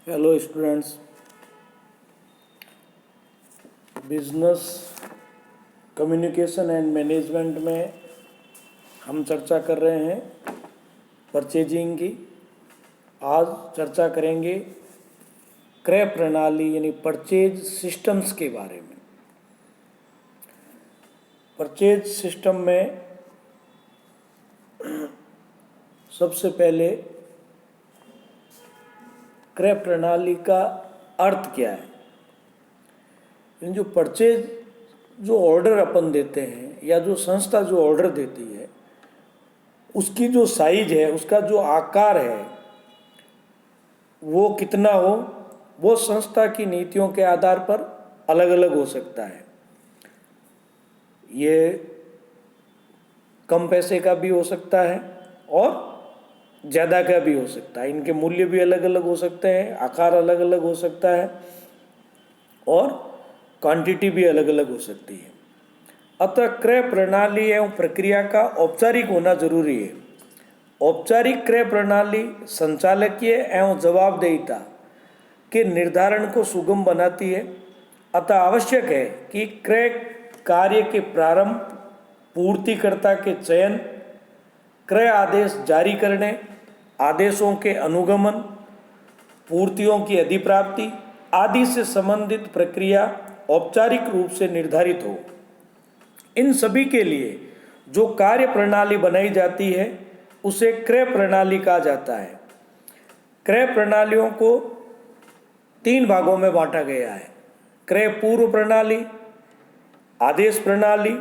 Hello students, business communication and management में हम चर्चा कर रहे हैं परचेजिंग की। आज चर्चा करेंगे क्रय प्रणाली यानी परचेज सिस्टम्स के बारे में। परचेज सिस्टम में सबसे पहले क्रय प्रणाली का अर्थ क्या है। जो परचेज जो ऑर्डर अपन देते हैं या जो संस्था जो ऑर्डर देती है, उसकी जो साइज है, उसका जो आकार है, वो कितना हो, वो संस्था की नीतियों के आधार पर अलग अलग हो सकता है। ये कम पैसे का भी हो सकता है और ज़्यादा का भी हो सकता है। इनके मूल्य भी अलग अलग हो सकते हैं, आकार अलग अलग हो सकता है और क्वांटिटी भी अलग अलग हो सकती है। अतः क्रय प्रणाली एवं प्रक्रिया का औपचारिक होना जरूरी है। औपचारिक क्रय प्रणाली संचालकीय एवं जवाबदेहिता के निर्धारण को सुगम बनाती है। अतः आवश्यक है कि क्रय कार्य के प्रारंभ, पूर्तिकर्ता के चयन, क्रय आदेश जारी करने, आदेशों के अनुगमन, पूर्तियों की अधिप्राप्ति आदि से संबंधित प्रक्रिया औपचारिक रूप से निर्धारित हो। इन सभी के लिए जो कार्य प्रणाली बनाई जाती है उसे क्रय प्रणाली कहा जाता है। क्रय प्रणालियों को 3 भागों में बांटा गया है: क्रय पूर्व प्रणाली, आदेश प्रणाली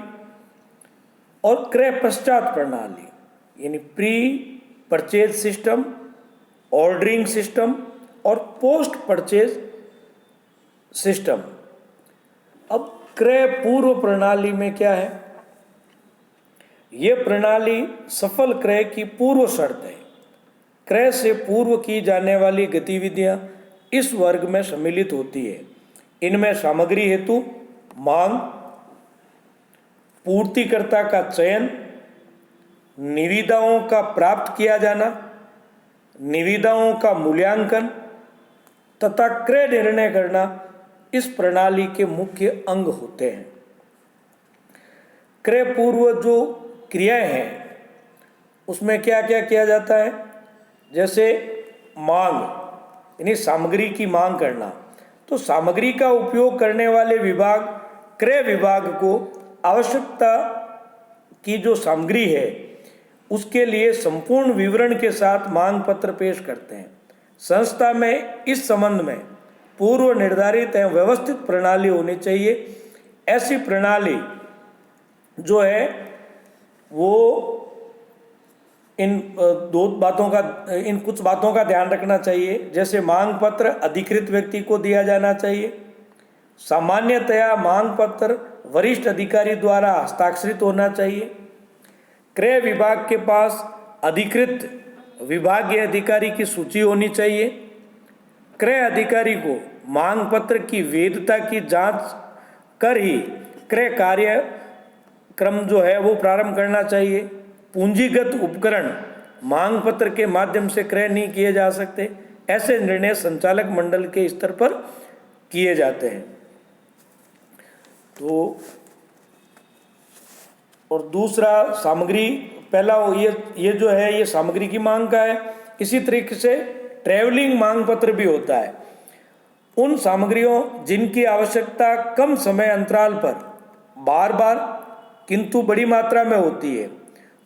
और क्रय पश्चात प्रणाली, यानी pre purchase system, ordering system और पोस्ट परचेज सिस्टम। अब क्रय पूर्व प्रणाली में क्या है? यह प्रणाली सफल क्रय की पूर्व शर्त है। क्रय से पूर्व की जाने वाली गतिविधियां इस वर्ग में सम्मिलित होती है। इनमें सामग्री हेतु मांग, पूर्तिकर्ता का चयन, निविदाओं का प्राप्त किया जाना, निविदाओं का मूल्यांकन तथा क्रय निर्णय करना इस प्रणाली के मुख्य अंग होते हैं। क्रय पूर्व जो क्रियाएं हैं उसमें क्या क्या किया जाता है? जैसे मांग यानी सामग्री की मांग करना, तो सामग्री का उपयोग करने वाले विभाग क्रय विभाग को आवश्यकता की जो सामग्री है उसके लिए संपूर्ण विवरण के साथ मांग पत्र पेश करते हैं। संस्था में इस संबंध में पूर्व निर्धारित एवं व्यवस्थित प्रणाली होनी चाहिए। ऐसी प्रणाली जो है वो इन कुछ बातों का ध्यान रखना चाहिए। जैसे मांग पत्र अधिकृत व्यक्ति को दिया जाना चाहिए। सामान्यतया मांग पत्र वरिष्ठ अधिकारी द्वारा हस्ताक्षरित होना चाहिए। क्रय विभाग के पास अधिकृत विभागीय अधिकारी की सूची होनी चाहिए। क्रय अधिकारी को मांग पत्र की वैधता की जांच कर ही क्रय कार्यक्रम जो है वो प्रारंभ करना चाहिए। पूंजीगत उपकरण मांग पत्र के माध्यम से क्रय नहीं किए जा सकते। ऐसे निर्णय संचालक मंडल के स्तर पर किए जाते हैं। तो और दूसरा सामग्री, पहला ये जो है ये सामग्री की मांग का है। इसी तरीके से ट्रैवलिंग मांग पत्र भी होता है। उन सामग्रियों जिनकी आवश्यकता कम समय अंतराल पर बार बार किंतु बड़ी मात्रा में होती है,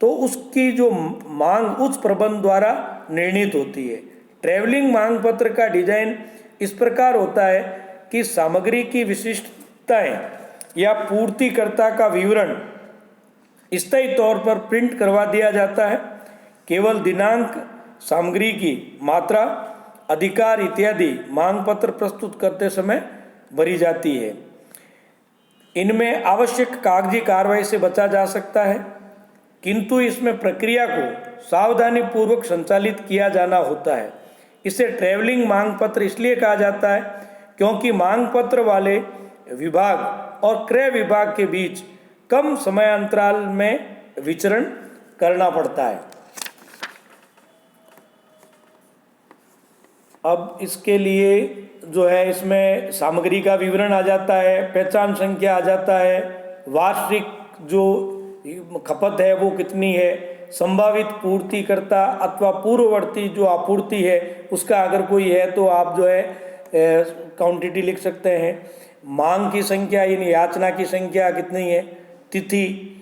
तो उसकी जो मांग उच्च प्रबंध द्वारा निर्णीत होती है। ट्रैवलिंग मांग पत्र का डिजाइन इस प्रकार होता है कि सामग्री की विशिष्टताएं या पूर्तिकर्ता का विवरण स्थायी तौर पर प्रिंट करवा दिया जाता है। केवल दिनांक, सामग्री की मात्रा, अधिकार इत्यादि मांग पत्र प्रस्तुत करते समय भरी जाती है। इनमें आवश्यक कागजी कार्रवाई से बचा जा सकता है, किंतु इसमें प्रक्रिया को सावधानी पूर्वक संचालित किया जाना होता है। इसे ट्रैवलिंग मांग पत्र इसलिए कहा जाता है क्योंकि मांग पत्र वाले विभाग और क्रय विभाग के बीच कम समय अंतराल में विचरण करना पड़ता है। अब इसके लिए जो है इसमें सामग्री का विवरण आ जाता है, पहचान संख्या आ जाता है, वार्षिक जो खपत है वो कितनी है, संभावित पूर्तिकर्ता अथवा पूर्ववर्ती जो आपूर्ति है उसका अगर कोई है तो आप जो है क्वांटिटी लिख सकते हैं, मांग की संख्या यानी याचना की संख्या कितनी है, तिथि,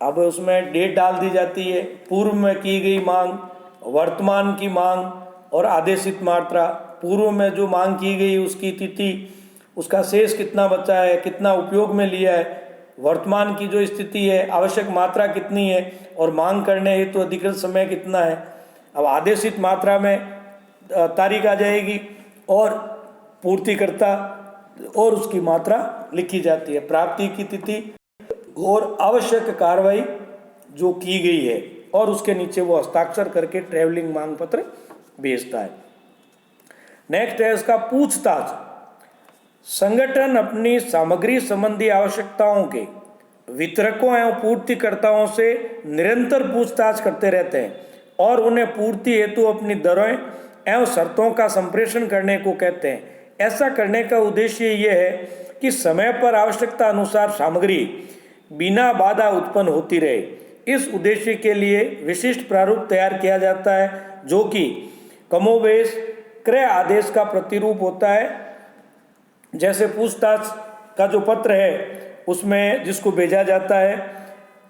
अब उसमें डेट डाल दी जाती है, पूर्व में की गई मांग, वर्तमान की मांग और आदेशित मात्रा, पूर्व में जो मांग की गई उसकी तिथि, उसका शेष कितना बचा है, कितना उपयोग में लिया है, वर्तमान की जो स्थिति है, आवश्यक मात्रा कितनी है और मांग करने हेतु तो अधिकृत समय कितना है। अब आदेशित मात्रा में तारीख आ जाएगी और पूर्तिकर्ता और उसकी मात्रा लिखी जाती है, प्राप्ति की तिथि और आवश्यक कार्रवाई जो की गई है और उसके नीचे वो हस्ताक्षर करके ट्रैवलिंग मांग पत्र भेजता है। नेक्स्ट है इसका पूछताछ। संगठन अपनी सामग्री संबंधी आवश्यकताओं के वितरकों एवं पूर्तिकर्ताओं से निरंतर पूछताछ करते रहते हैं और उन्हें पूर्ति हेतु अपनी दरों एवं शर्तों का संप्रेषण करने को कहते हैं। ऐसा करने का उद्देश्य यह है कि समय पर आवश्यकता अनुसार सामग्री बिना बाधा उत्पन्न होती रहे। इस उद्देश्य के लिए विशिष्ट प्रारूप तैयार किया जाता है जो कि कमोबेश क्रय आदेश का प्रतिरूप होता है। जैसे पूछताछ का जो पत्र है उसमें जिसको भेजा जाता है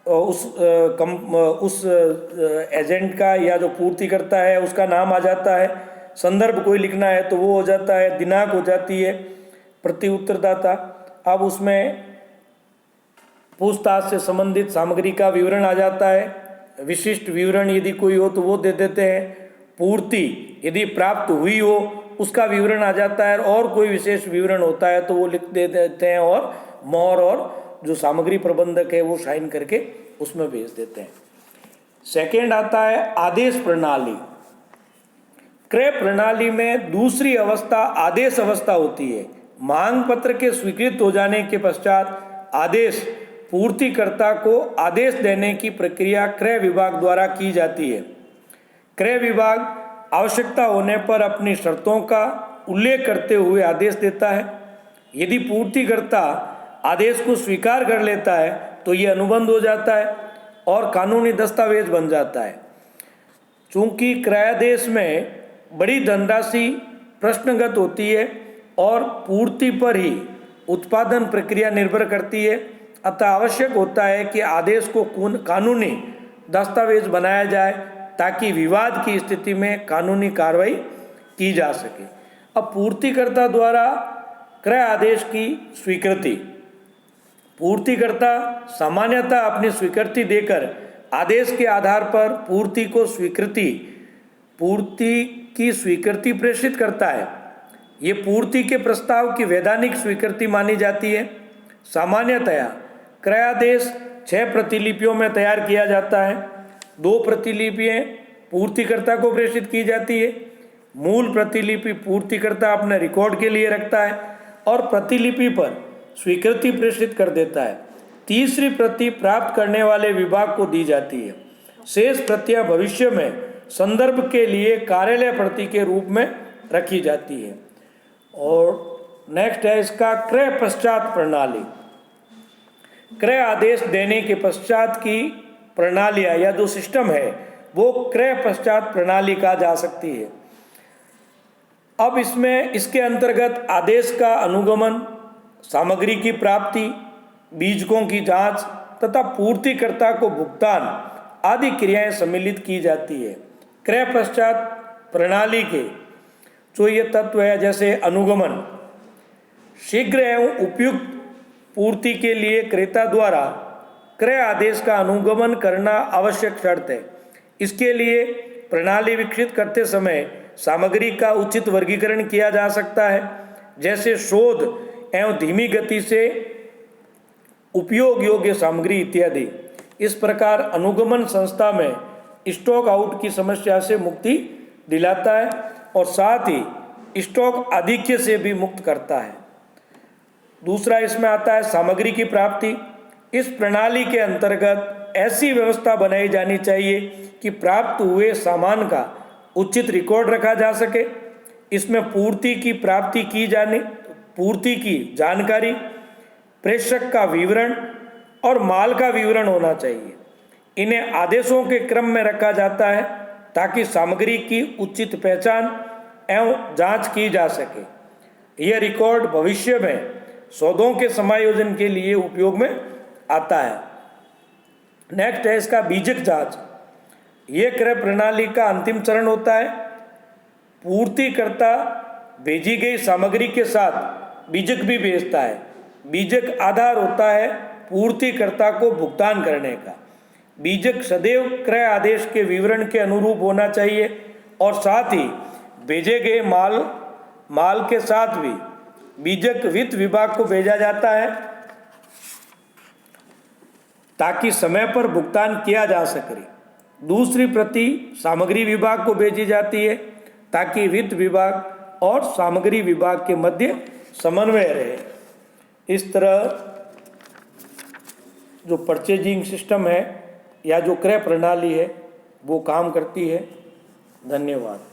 उस एजेंट का या जो पूर्ति करता है उसका नाम आ जाता है, संदर्भ कोई लिखना है तो वो हो जाता है, दिनांक हो जाती है, प्रति उत्तरदाता। अब उसमें पूछताछ से संबंधित सामग्री का विवरण आ जाता है, विशिष्ट विवरण यदि कोई हो तो वो दे देते हैं, पूर्ति यदि प्राप्त हुई हो उसका विवरण आ जाता है और कोई विशेष विवरण होता है तो वो लिख दे देते हैं और मोहर और जो सामग्री प्रबंधक है वो साइन करके उसमें भेज देते हैं। सेकेंड आता है आदेश प्रणाली। क्रय प्रणाली में दूसरी अवस्था आदेश अवस्था होती है। मांग पत्र के स्वीकृत हो जाने के पश्चात आदेश पूर्तिकर्ता को आदेश देने की प्रक्रिया क्रय विभाग द्वारा की जाती है। क्रय विभाग आवश्यकता होने पर अपनी शर्तों का उल्लेख करते हुए आदेश देता है। यदि पूर्तिकर्ता आदेश को स्वीकार कर लेता है तो ये अनुबंध हो जाता है और कानूनी दस्तावेज बन जाता है। चूंकि क्रयादेश में बड़ी धनराशि प्रश्नगत होती है और पूर्ति पर ही उत्पादन प्रक्रिया निर्भर करती है, अतः आवश्यक होता है कि आदेश को कानूनी दस्तावेज बनाया जाए ताकि विवाद की स्थिति में कानूनी कार्रवाई की जा सके। अब पूर्तिकर्ता द्वारा क्रय आदेश की स्वीकृति, पूर्तिकर्ता सामान्यतः अपनी स्वीकृति देकर आदेश के आधार पर पूर्ति की स्वीकृति प्रेषित करता है। ये पूर्ति के प्रस्ताव की वैधानिक स्वीकृति मानी जाती है। सामान्यतया क्रयादेश 6 प्रतिलिपियों में तैयार किया जाता है। 2 प्रतिलिपियाँ पूर्तिकर्ता को प्रेषित की जाती है। मूल प्रतिलिपि पूर्तिकर्ता अपने रिकॉर्ड के लिए रखता है और प्रतिलिपि पर स्वीकृति प्रेषित कर देता है। तीसरी प्रति प्राप्त करने वाले विभाग को दी जाती है। शेष प्रतियां भविष्य में संदर्भ के लिए कार्यालय प्रति के रूप में रखी जाती है। और नेक्स्ट है इसका क्रय पश्चात प्रणाली। क्रय आदेश देने के पश्चात की प्रणालियां या जो सिस्टम है वो क्रय पश्चात प्रणाली कहा जा सकती है। अब इसमें इसके अंतर्गत आदेश का अनुगमन, सामग्री की प्राप्ति, बीजकों की जांच तथा पूर्तिकर्ता को भुगतान आदि क्रियाएं सम्मिलित की जाती है। क्रय पश्चात प्रणाली के जो ये तत्व है जैसे अनुगमन, शीघ्र एवं उपयुक्त पूर्ति के लिए क्रेता द्वारा क्रय आदेश का अनुगमन करना आवश्यक शर्त है। इसके लिए प्रणाली विकसित करते समय सामग्री का उचित वर्गीकरण किया जा सकता है, जैसे शोध एवं धीमी गति से उपयोग योग्य सामग्री इत्यादि। इस प्रकार अनुगमन संस्था में स्टॉक आउट की समस्या से मुक्ति दिलाता है और साथ ही स्टॉक आधिक्य से भी मुक्त करता है। दूसरा इसमें आता है सामग्री की प्राप्ति। इस प्रणाली के अंतर्गत ऐसी व्यवस्था बनाई जानी चाहिए कि प्राप्त हुए सामान का उचित रिकॉर्ड रखा जा सके। इसमें पूर्ति की जानकारी, प्रेषक का विवरण और माल का विवरण होना चाहिए। इन्हें आदेशों के क्रम में रखा जाता है ताकि सामग्री की उचित पहचान एवं जांच की जा सके। यह रिकॉर्ड भविष्य में सौदों के समायोजन के लिए उपयोग में आता है। नेक्स्ट है इसका बीजक जांच। यह क्रय प्रणाली का अंतिम चरण होता है। पूर्तिकर्ता भेजी गई सामग्री के साथ बीजक भी भेजता है। बीजक आधार होता है पूर्तिकर्ता को भुगतान करने का। बीजक सदैव क्रय आदेश के विवरण के अनुरूप होना चाहिए और साथ ही भेजे गए माल के साथ भी बीजक वित्त विभाग को भेजा जाता है ताकि समय पर भुगतान किया जा सके। दूसरी प्रति सामग्री विभाग को भेजी जाती है ताकि वित्त विभाग और सामग्री विभाग के मध्य समन्वय रहे। इस तरह जो परचेजिंग सिस्टम है या जो क्रय प्रणाली है वो काम करती है। धन्यवाद।